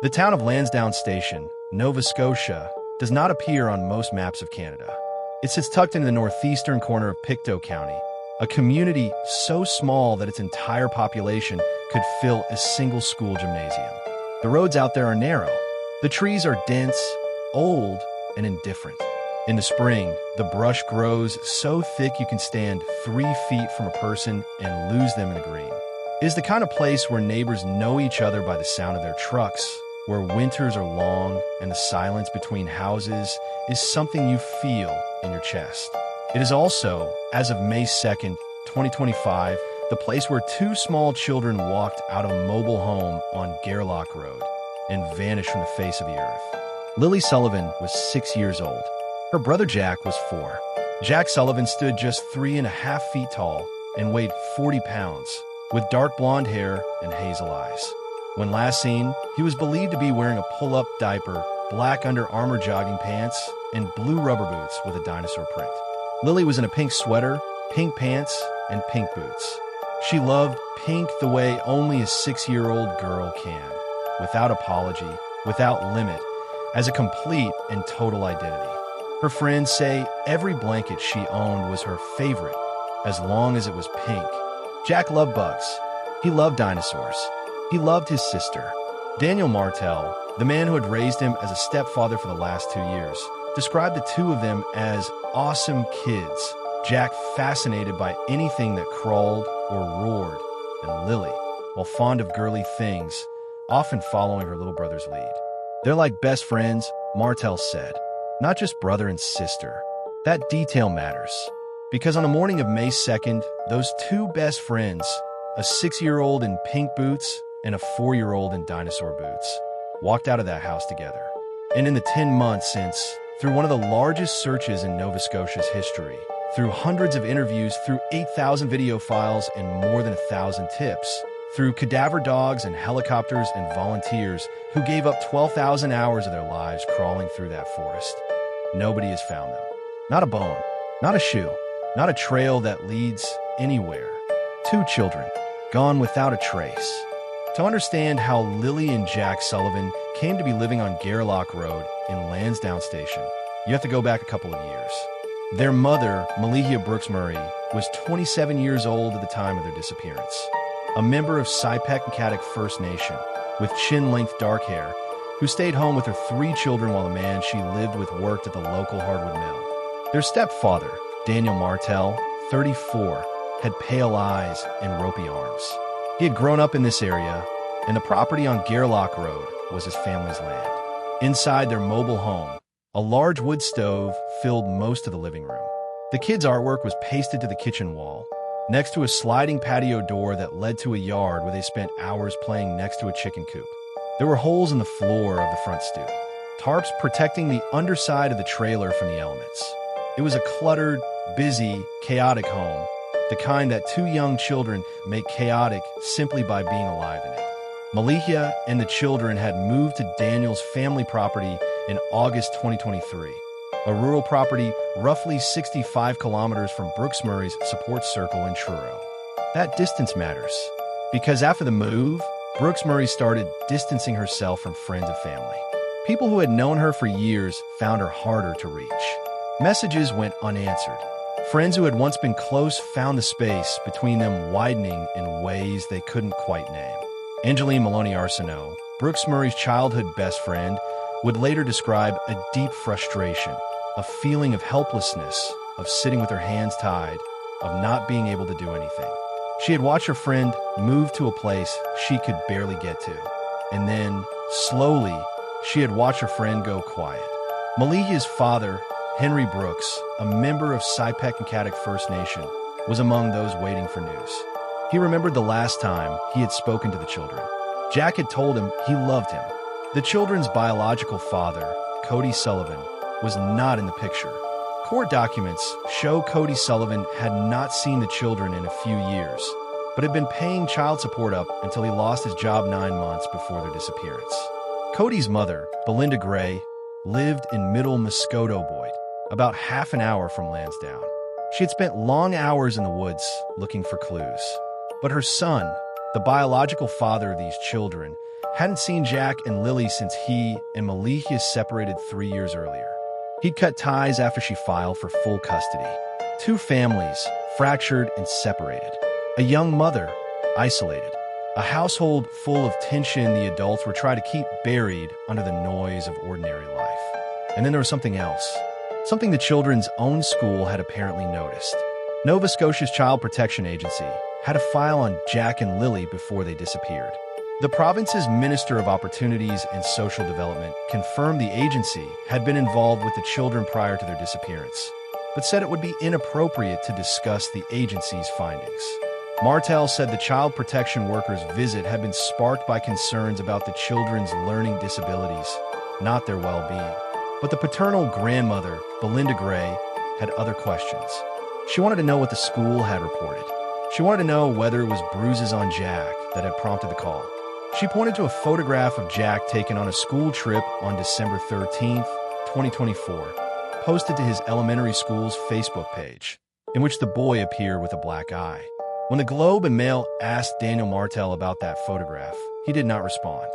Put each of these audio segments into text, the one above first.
The town of Lansdowne Station, Nova Scotia, does not appear on most maps of Canada. It sits tucked into the northeastern corner of Pictou County, a community so small that its entire population could fill a single school gymnasium. The roads out there are narrow. The trees are dense, old, and indifferent. In the spring, the brush grows so thick you can stand 3 feet from a person and lose them in the green. It is the kind of place where neighbors know each other by the sound of their trucks, where winters are long and the silence between houses is something you feel in your chest. It is also, as of May 2nd, 2025, the place where 2 small children walked out of a mobile home on Gairloch Road and vanished from the face of the earth. Lilly Sullivan was 6 years old. Her brother Jack was 4. Jack Sullivan stood just 3.5 feet tall and weighed 40 pounds, with dark blonde hair and hazel eyes. When last seen, he was believed to be wearing a pull-up diaper, black Under Armour jogging pants, and blue rubber boots with a dinosaur print. Lilly was in a pink sweater, pink pants, and pink boots. She loved pink the way only a 6-year-old girl can, without apology, without limit, as a complete and total identity. Her friends say every blanket she owned was her favorite, as long as it was pink. Jack loved bugs. He loved dinosaurs. He loved his sister. Daniel Martel, the man who had raised him as a stepfather for the last 2 years, described the two of them as awesome kids. Jack fascinated by anything that crawled or roared, and Lilly, while fond of girly things, often following her little brother's lead. They're like best friends, Martel said, not just brother and sister. That detail matters, because on the morning of May 2nd, those 2 best friends, a 6-year-old in pink boots and a 4-year-old in dinosaur boots, walked out of that house together. And in the 10 months since, through one of the largest searches in Nova Scotia's history, through hundreds of interviews, through 8,000 video files and more than 1,000 tips, through cadaver dogs and helicopters and volunteers who gave up 12,000 hours of their lives crawling through that forest, nobody has found them. Not a bone, not a shoe, not a trail that leads anywhere. 2 children, gone without a trace. To understand how Lilly and Jack Sullivan came to be living on Gairloch Road in Lansdowne Station, you have to go back a couple of years. Their mother, Malihia Brooks Murray, was 27 years old at the time of their disappearance. A member of Sipek First Nation, with chin-length dark hair, who stayed home with her 3 children while the man she lived with worked at the local hardwood mill. Their stepfather, Daniel Martel, 34, had pale eyes and ropey arms. He had grown up in this area, and the property on Gairloch Road was his family's land. Inside their mobile home, a large wood stove filled most of the living room. The kids' artwork was pasted to the kitchen wall, next to a sliding patio door that led to a yard where they spent hours playing next to a chicken coop. There were holes in the floor of the front stoop, tarps protecting the underside of the trailer from the elements. It was a cluttered, busy, chaotic home, the kind that 2 young children make chaotic simply by being alive in it. Malihia and the children had moved to Daniel's family property in August 2023, a rural property roughly 65 kilometers from Brooks Murray's support circle in Truro. That distance matters, because after the move, Brooks Murray started distancing herself from friends and family. People who had known her for years found her harder to reach. Messages went unanswered. Friends who had once been close found the space between them widening in ways they couldn't quite name. Angeline Maloney Arsenault, Brooks Murray's childhood best friend, would later describe a deep frustration, a feeling of helplessness, of sitting with her hands tied, of not being able to do anything. She had watched her friend move to a place she could barely get to, and then, slowly, she had watched her friend go quiet. Malihia's father, Henry Brooks, a member of Sipek First Nation, was among those waiting for news. He remembered the last time he had spoken to the children. Jack had told him he loved him. The children's biological father, Cody Sullivan, was not in the picture. Court documents show Cody Sullivan had not seen the children in a few years, but had been paying child support up until he lost his job 9 months before their disappearance. Cody's mother, Belinda Gray, lived in Middle Muscoda, about half an hour from Lansdowne. She had spent long hours in the woods looking for clues. But her son, the biological father of these children, hadn't seen Jack and Lilly since he and Malikia separated 3 years earlier. He'd cut ties after she filed for full custody. Two families, fractured and separated. A young mother, isolated. A household full of tension the adults were trying to keep buried under the noise of ordinary life. And then there was something else. Something the children's own school had apparently noticed. Nova Scotia's Child Protection Agency had a file on Jack and Lilly before they disappeared. The province's Minister of Opportunities and Social Development confirmed the agency had been involved with the children prior to their disappearance, but said it would be inappropriate to discuss the agency's findings. Martel said the child protection workers' visit had been sparked by concerns about the children's learning disabilities, not their well-being. But the paternal grandmother, Belinda Gray, had other questions. She wanted to know what the school had reported. She wanted to know whether it was bruises on Jack that had prompted the call. She pointed to a photograph of Jack taken on a school trip on December 13th, 2024, posted to his elementary school's Facebook page, in which the boy appeared with a black eye. When the Globe and Mail asked Daniel Martel about that photograph, he did not respond.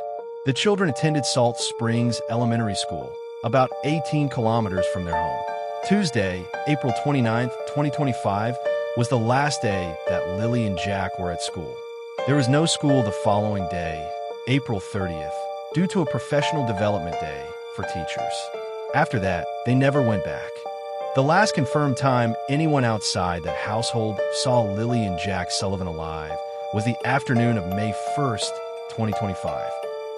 The children attended Salt Springs Elementary School, about 18 kilometers from their home. Tuesday, April 29th, 2025, was the last day that Lilly and Jack were at school. There was no school the following day, April 30th, due to a professional development day for teachers. After that, they never went back. The last confirmed time anyone outside that household saw Lilly and Jack Sullivan alive was the afternoon of May 1st, 2025.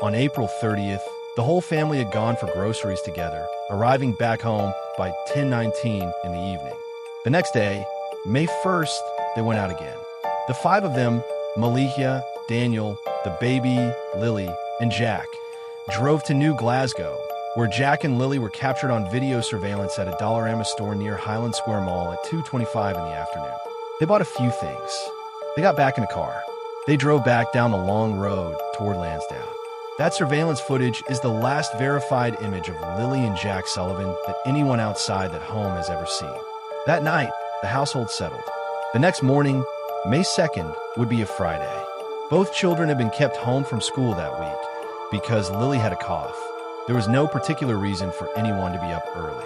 On April 30th, the whole family had gone for groceries together, arriving back home by 10:19 in the evening. The next day, May 1st, they went out again. The five of them, Malikia, Daniel, the baby, Lilly, and Jack, drove to New Glasgow, where Jack and Lilly were captured on video surveillance at a Dollarama store near Highland Square Mall at 2:25 in the afternoon. They bought a few things. They got back in the car. They drove back down the long road toward Lansdowne. That surveillance footage is the last verified image of Lilly and Jack Sullivan that anyone outside that home has ever seen. That night, the household settled. The next morning, May 2nd, would be a Friday. Both children had been kept home from school that week because Lilly had a cough. There was no particular reason for anyone to be up early.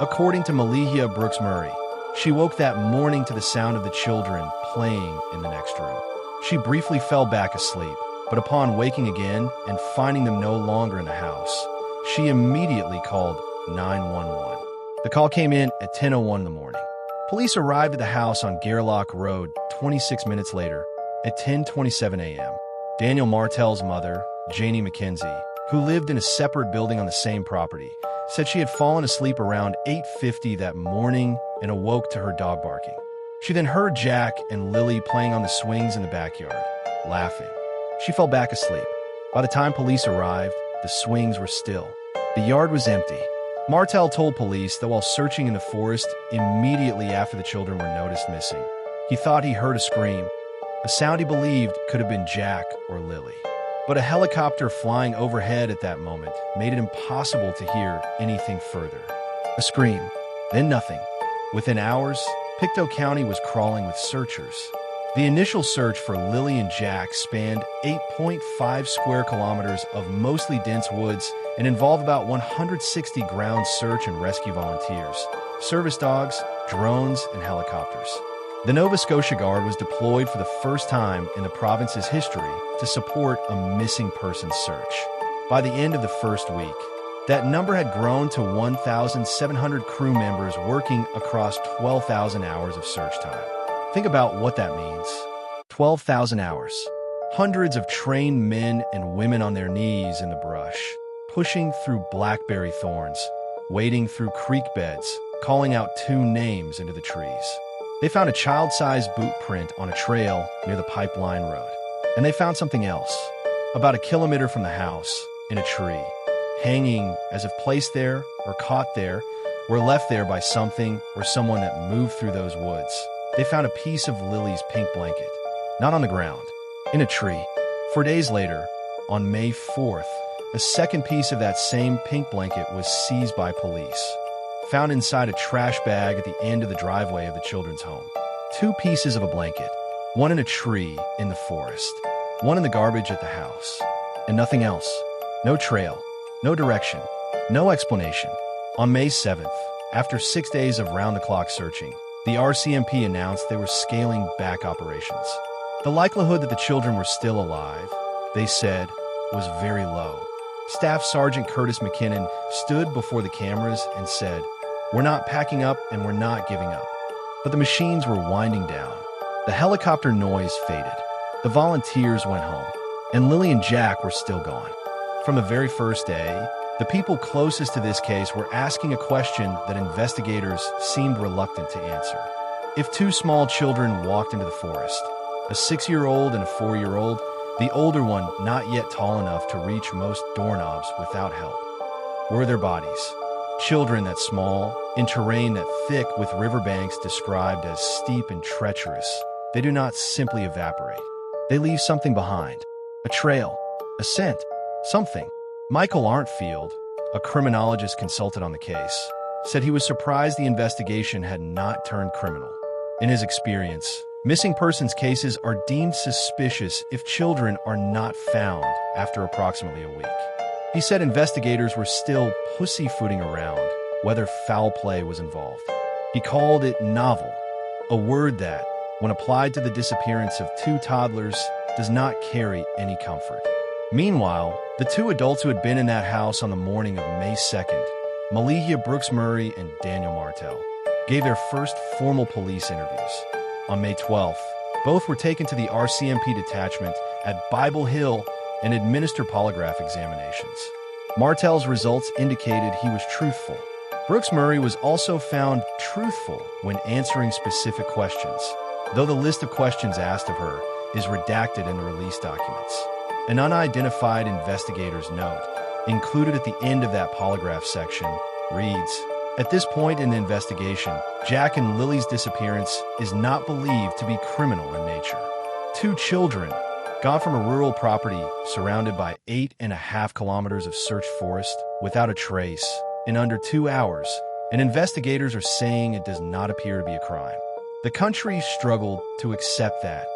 According to Malikia Brooks Murray, she woke that morning to the sound of the children playing in the next room. She briefly fell back asleep, but upon waking again and finding them no longer in the house, she immediately called 911. The call came in at 10:01 in the morning. Police arrived at the house on Gairloch Road 26 minutes later at 10:27 a.m. Daniel Martel's mother, Janie McKenzie, who lived in a separate building on the same property, said she had fallen asleep around 8:50 that morning and awoke to her dog barking. She then heard Jack and Lilly playing on the swings in the backyard, laughing. She fell back asleep. By the time police arrived, the swings were still. The yard was empty. Martel told police that while searching in the forest immediately after the children were noticed missing, he thought he heard a scream, a sound he believed could have been Jack or Lilly. But a helicopter flying overhead at that moment made it impossible to hear anything further. A scream, then nothing. Within hours, Pictou County was crawling with searchers. The initial search for Lilly and Jack spanned 8.5 square kilometers of mostly dense woods and involved about 160 ground search and rescue volunteers, service dogs, drones, and helicopters. The Nova Scotia Guard was deployed for the first time in the province's history to support a missing persons search. By the end of the first week, that number had grown to 1,700 crew members working across 12,000 hours of search time. Think about what that means. 12,000 hours. Hundreds of trained men and women on their knees in the brush, pushing through blackberry thorns, wading through creek beds, calling out two names into the trees. They found a child-sized boot print on a trail near the Pipeline Road. And they found something else, about a kilometer from the house, in a tree, hanging as if placed there or caught there, or left there by something or someone that moved through those woods. They found a piece of Lilly's pink blanket, not on the ground, in a tree. 4 days later, on May 4th, a second piece of that same pink blanket was seized by police, found inside a trash bag at the end of the driveway of the children's home. 2 pieces of a blanket, one in a tree in the forest, one in the garbage at the house. and nothing else. No trail, no direction, no explanation. On May 7th, after 6 days of round-the-clock searching, the RCMP announced they were scaling back operations. The likelihood that the children were still alive, they said, was very low. Staff Sergeant Curtis McKinnon stood before the cameras and said, "We're not packing up and we're not giving up." But the machines were winding down. The helicopter noise faded. The volunteers went home, and Lilly and Jack were still gone. From the very first day, the people closest to this case were asking a question that investigators seemed reluctant to answer. If two small children walked into the forest, a 6-year-old and a 4-year-old, the older one not yet tall enough to reach most doorknobs without help, were their bodies? Children that small, in terrain that thick with riverbanks described as steep and treacherous, they do not simply evaporate. They leave something behind. A trail, a scent, something. Michael Arntfield, a criminologist consulted on the case, said he was surprised the investigation had not turned criminal. In his experience, missing persons cases are deemed suspicious if children are not found after approximately a week. He said investigators were still pussyfooting around whether foul play was involved. He called it novel, a word that, when applied to the disappearance of 2 toddlers, does not carry any comfort. Meanwhile, the 2 adults who had been in that house on the morning of May 2nd, Malihia Brooks Murray and Daniel Martell, gave their first formal police interviews. On May 12th, both were taken to the RCMP detachment at Bible Hill and administered polygraph examinations. Martell's results indicated he was truthful. Brooks Murray was also found truthful when answering specific questions, though the list of questions asked of her is redacted in the release documents. An unidentified investigator's note, included at the end of that polygraph section, reads, "At this point in the investigation, Jack and Lilly's disappearance is not believed to be criminal in nature. 2 children, gone from a rural property surrounded by 8.5 kilometers of searched forest without a trace in under 2 hours, and investigators are saying it does not appear to be a crime." The country struggled to accept that.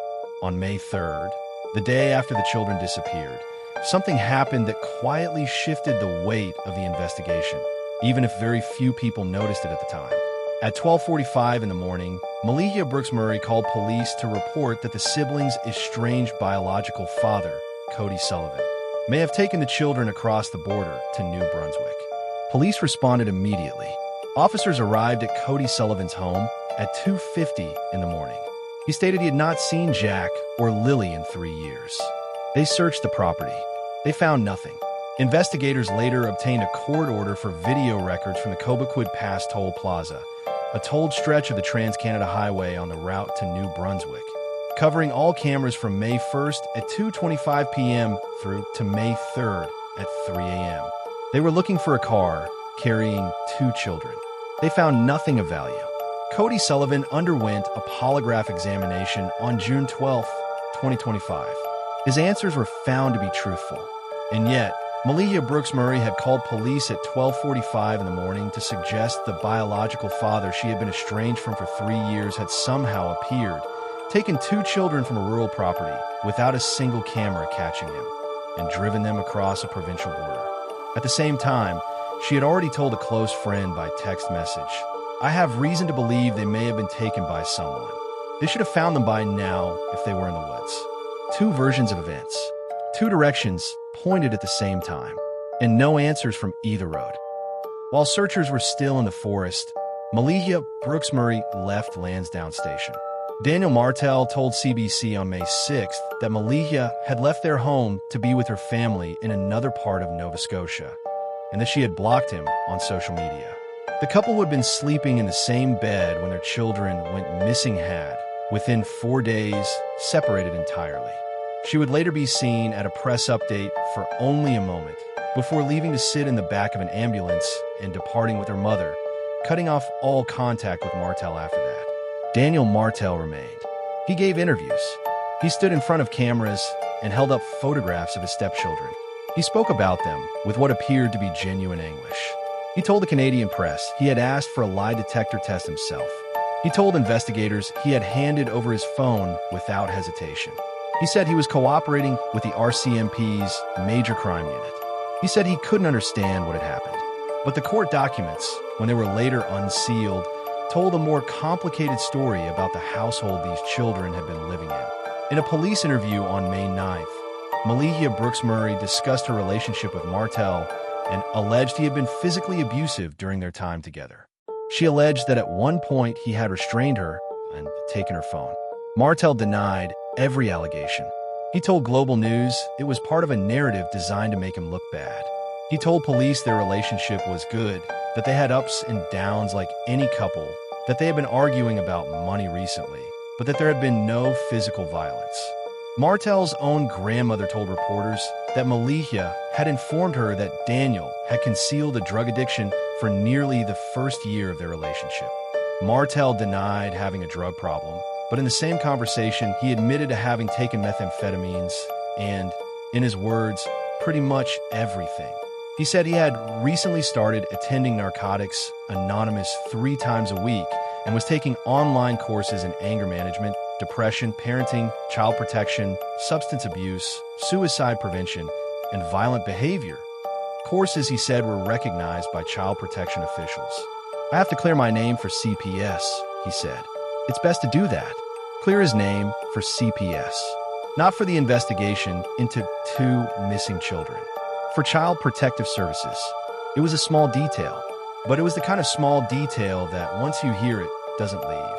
On May 3rd, the day after the children disappeared, something happened that quietly shifted the weight of the investigation, even if very few people noticed it at the time. At 12:45 in the morning, Malihia Brooks Murray called police to report that the siblings' estranged biological father, Cody Sullivan, may have taken the children across the border to New Brunswick. Police responded immediately. Officers arrived at Cody Sullivan's home at 2:50 in the morning. He stated he had not seen Jack or Lilly in 3 years. They searched the property. They found nothing. Investigators later obtained a court order for video records from the Cobequid Pass Toll Plaza, a tolled stretch of the Trans-Canada Highway on the route to New Brunswick, covering all cameras from May 1st at 2:25 p.m. through to May 3rd at 3 a.m. They were looking for a car carrying 2 children. They found nothing of value. Cody Sullivan underwent a polygraph examination on June 12, 2025. His answers were found to be truthful, and yet, Malihia Brooks Murray had called police at 12:45 in the morning to suggest the biological father she had been estranged from for 3 years had somehow appeared, taken 2 children from a rural property without a single camera catching him, and driven them across a provincial border. At the same time, she had already told a close friend by text message, "I have reason to believe they may have been taken by someone. They should have found them by now if they were in the woods." 2 versions of events, 2 directions pointed at the same time, and no answers from either road. While searchers were still in the forest, Malihia Brooks Murray left Lansdowne Station. Daniel Martell told CBC on May 6th that Malihia had left their home to be with her family in another part of Nova Scotia, and that she had blocked him on social media. The couple who had been sleeping in the same bed when their children went missing had, within 4 days, separated entirely. She would later be seen at a press update for only a moment, before leaving to sit in the back of an ambulance and departing with her mother, cutting off all contact with Martell after that. Daniel Martell remained. He gave interviews. He stood in front of cameras and held up photographs of his stepchildren. He spoke about them with what appeared to be genuine anguish. He told the Canadian press he had asked for a lie detector test himself. He told investigators he had handed over his phone without hesitation. He said he was cooperating with the RCMP's major crime unit. He said he couldn't understand what had happened. But the court documents, when they were later unsealed, told a more complicated story about the household these children had been living in. In a police interview on May 9th, Malihia Brooks Murray discussed her relationship with Martel and alleged he had been physically abusive during their time together. She alleged that at one point he had restrained her and taken her phone. Martel denied every allegation. He told Global News it was part of a narrative designed to make him look bad. He told police their relationship was good, that they had ups and downs like any couple, that they had been arguing about money recently, but that there had been no physical violence. Martel's own grandmother told reporters that Malihia had informed her that Daniel had concealed a drug addiction for nearly the first year of their relationship. Martel denied having a drug problem, but in the same conversation, he admitted to having taken methamphetamines and, in his words, pretty much everything. He said he had recently started attending Narcotics Anonymous 3 times a week and was taking online courses in anger management, depression, parenting, child protection, substance abuse, suicide prevention, and violent behavior. Courses, he said, were recognized by child protection officials. "I have to clear my name for CPS," he said. "It's best to do that. Clear his name for CPS. Not for the investigation into 2 missing children. For Child Protective Services. It was a small detail, but it was the kind of small detail that once you hear it, doesn't leave."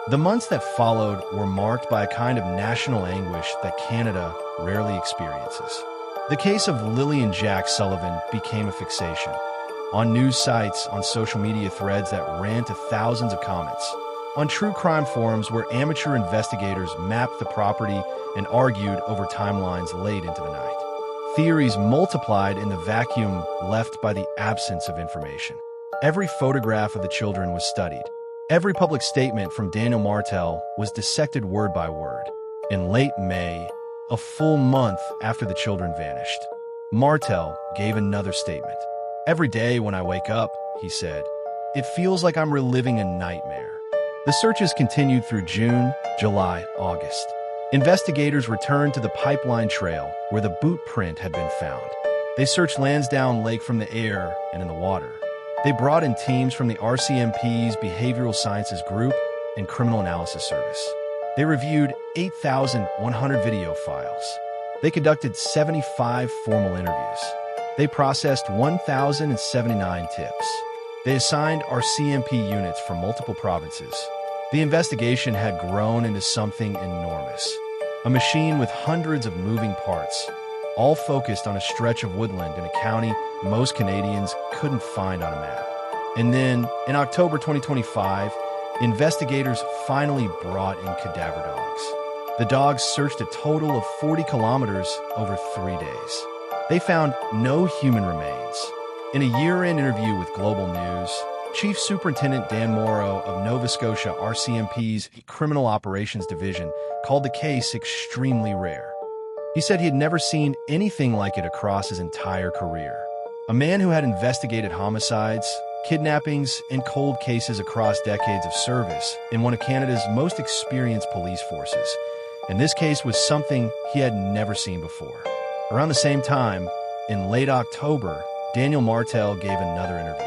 The months that followed were marked by a kind of national anguish that Canada rarely experiences. The case of Lilly and Jack Sullivan became a fixation. On news sites, on social media threads that ran to thousands of comments, on true crime forums where amateur investigators mapped the property and argued over timelines late into the night. Theories multiplied in the vacuum left by the absence of information. Every photograph of the children was studied. Every public statement from Daniel Martel was dissected word by word. In late May, a full month after the children vanished, Martel gave another statement. "Every day when I wake up," he said, "it feels like I'm reliving a nightmare." The searches continued through June, July, August. Investigators returned to the pipeline trail where the boot print had been found. They searched Lansdowne Lake from the air and in the water. They brought in teams from the RCMP's Behavioral Sciences Group and Criminal Analysis Service. They reviewed 8,100 video files. They conducted 75 formal interviews. They processed 1,079 tips. They assigned RCMP units from multiple provinces. The investigation had grown into something enormous. A machine with hundreds of moving parts, all focused on a stretch of woodland in a county most Canadians couldn't find on a map. And then, in October 2025, investigators finally brought in cadaver dogs. The dogs searched a total of 40 kilometers over 3 days. They found no human remains. In a year-end interview with Global News, Chief Superintendent Dan Morrow of Nova Scotia RCMP's Criminal Operations Division called the case extremely rare. He said he had never seen anything like it across his entire career. A man who had investigated homicides, kidnappings, and cold cases across decades of service in one of Canada's most experienced police forces. And this case was something he had never seen before. Around the same time, in late October, Daniel Martel gave another interview.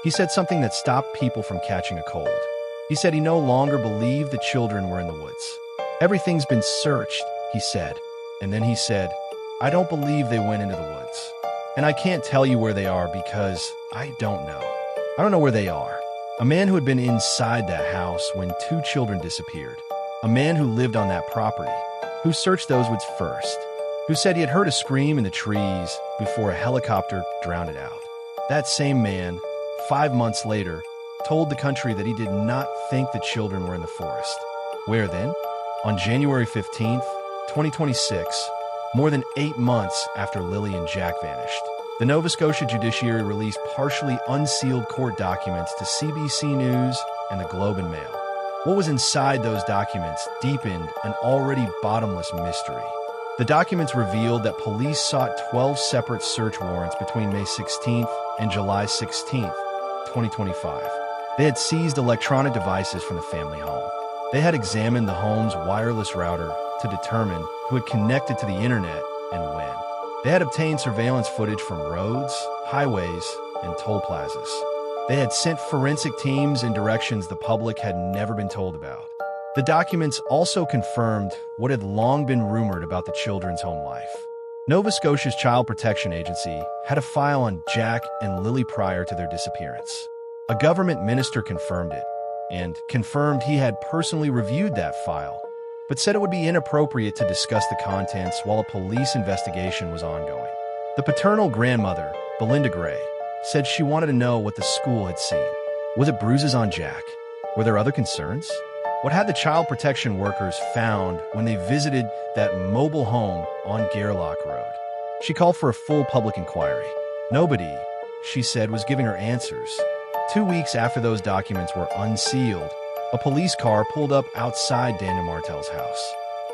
He said something that stopped people from catching a cold. He said he no longer believed the children were in the woods. "Everything's been searched," he said. And then he said, "I don't believe they went into the woods. And I can't tell you where they are because I don't know. I don't know where they are." A man who had been inside that house when 2 children disappeared. A man who lived on that property, who searched those woods first, who said he had heard a scream in the trees before a helicopter drowned it out. That same man, 5 months later, told the country that he did not think the children were in the forest. Where then? On January 15th, 2026, more than 8 months after Lilly and Jack vanished, the Nova Scotia judiciary released partially unsealed court documents to CBC News and the Globe and Mail. What was inside those documents deepened an already bottomless mystery. The documents revealed that police sought 12 separate search warrants between May 16th and July 16th, 2025. They had seized electronic devices from the family home. They had examined the home's wireless router to determine who had connected to the internet and when. They had obtained surveillance footage from roads, highways, and toll plazas. They had sent forensic teams in directions the public had never been told about. The documents also confirmed what had long been rumored about the children's home life. Nova Scotia's Child Protection Agency had a file on Jack and Lilly prior to their disappearance. A government minister confirmed it, and confirmed he had personally reviewed that file, but said it would be inappropriate to discuss the contents while a police investigation was ongoing. The paternal grandmother, Belinda Gray, said she wanted to know what the school had seen. Was it bruises on Jack? Were there other concerns? What had the child protection workers found when they visited that mobile home on Gairloch Road? She called for a full public inquiry. Nobody, she said, was giving her answers. 2 weeks after those documents were unsealed, a police car pulled up outside Daniel Martel's house.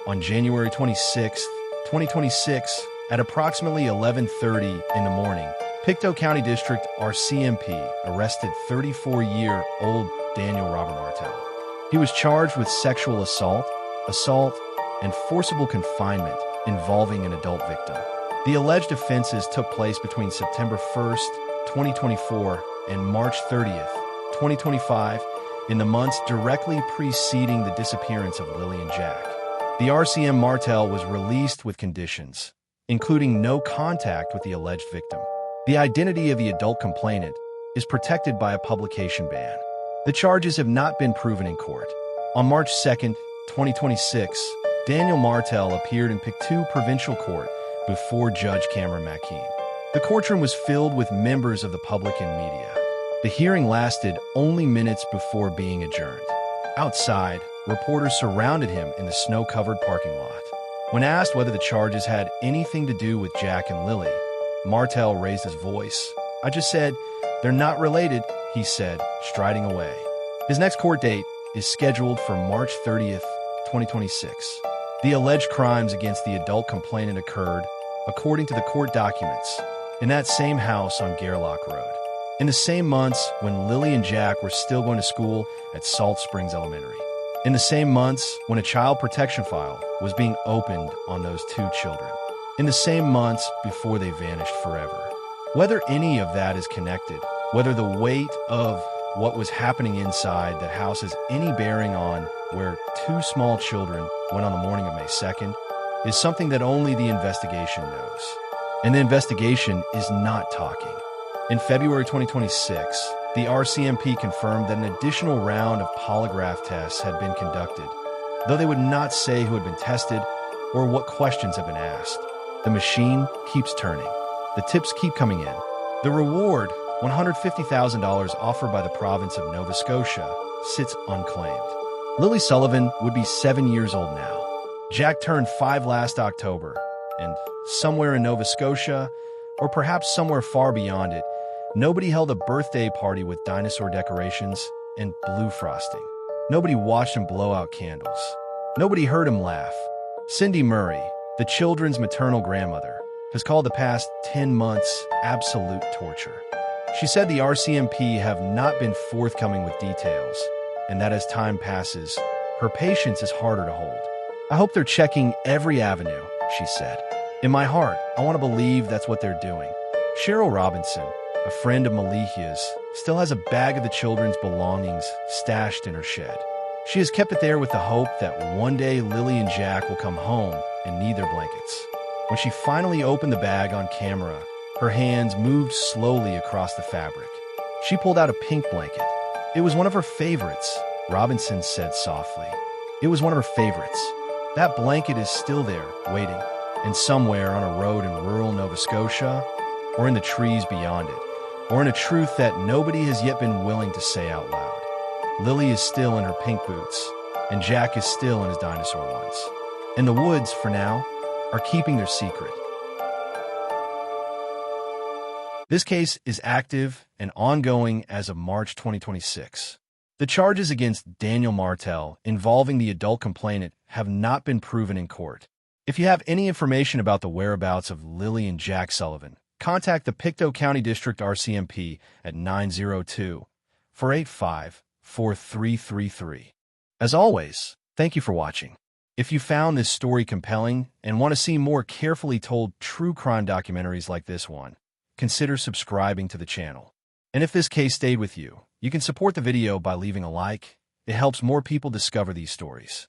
On January 26, 2026, at approximately 11:30 in the morning, Pictou County District RCMP arrested 34-year-old Daniel Robert Martel. He was charged with sexual assault, and forcible confinement involving an adult victim. The alleged offenses took place between September 1st, 2024 and March 30th, 2025, in the months directly preceding the disappearance of Lilly and Jack. The RCM Martel was released with conditions, including no contact with the alleged victim. The identity of the adult complainant is protected by a publication ban. The charges have not been proven in court. On March 2nd, 2026, Daniel Martel appeared in Pictou Provincial Court before Judge Cameron McKean. The courtroom was filled with members of the public and media. The hearing lasted only minutes before being adjourned. Outside, reporters surrounded him in the snow-covered parking lot. When asked whether the charges had anything to do with Jack and Lilly, Martel raised his voice. "I just said, they're not related," he said, striding away. His next court date is scheduled for March 30th, 2026. The alleged crimes against the adult complainant occurred, according to the court documents, in that same house on Gairloch Road, in the same months when Lilly and Jack were still going to school at Salt Springs Elementary, in the same months when a child protection file was being opened on those two children, in the same months before they vanished forever. Whether any of that is connected, whether the weight of what was happening inside that house has any bearing on where two small children went on the morning of May 2nd, is something that only the investigation knows. And the investigation is not talking. In February 2026, the RCMP confirmed that an additional round of polygraph tests had been conducted, though they would not say who had been tested or what questions have been asked. The machine keeps turning. The tips keep coming in. The reward, $150,000 offered by the province of Nova Scotia, sits unclaimed. Lilly Sullivan would be 7 years old now. Jack turned 5 last October, and somewhere in Nova Scotia, or perhaps somewhere far beyond it, nobody held a birthday party with dinosaur decorations and blue frosting. Nobody watched him blow out candles. Nobody heard him laugh. Cindy Murray, the children's maternal grandmother, has called the past 10 months absolute torture. She said the RCMP have not been forthcoming with details, and that as time passes, her patience is harder to hold. "I hope they're checking every avenue," she said. "In my heart, I want to believe that's what they're doing." Cheryl Robinson, a friend of Malikia's, still has a bag of the children's belongings stashed in her shed. She has kept it there with the hope that one day Lilly and Jack will come home and need their blankets. When she finally opened the bag on camera, her hands moved slowly across the fabric. She pulled out a pink blanket. "It was one of her favorites," Robinson said softly. "It was one of her favorites. That blanket is still there, waiting, and somewhere on a road in rural Nova Scotia, or in the trees beyond it, or in a truth that nobody has yet been willing to say out loud. Lilly is still in her pink boots, and Jack is still in his dinosaur ones. And the woods, for now, are keeping their secret." This case is active and ongoing as of March 2026. The charges against Daniel Martel involving the adult complainant have not been proven in court. If you have any information about the whereabouts of Lilly and Jack Sullivan, contact the Pictou County District RCMP at 902-485-4333. As always, thank you for watching. If you found this story compelling and want to see more carefully told true crime documentaries like this one, consider subscribing to the channel. And if this case stayed with you, you can support the video by leaving a like. It helps more people discover these stories.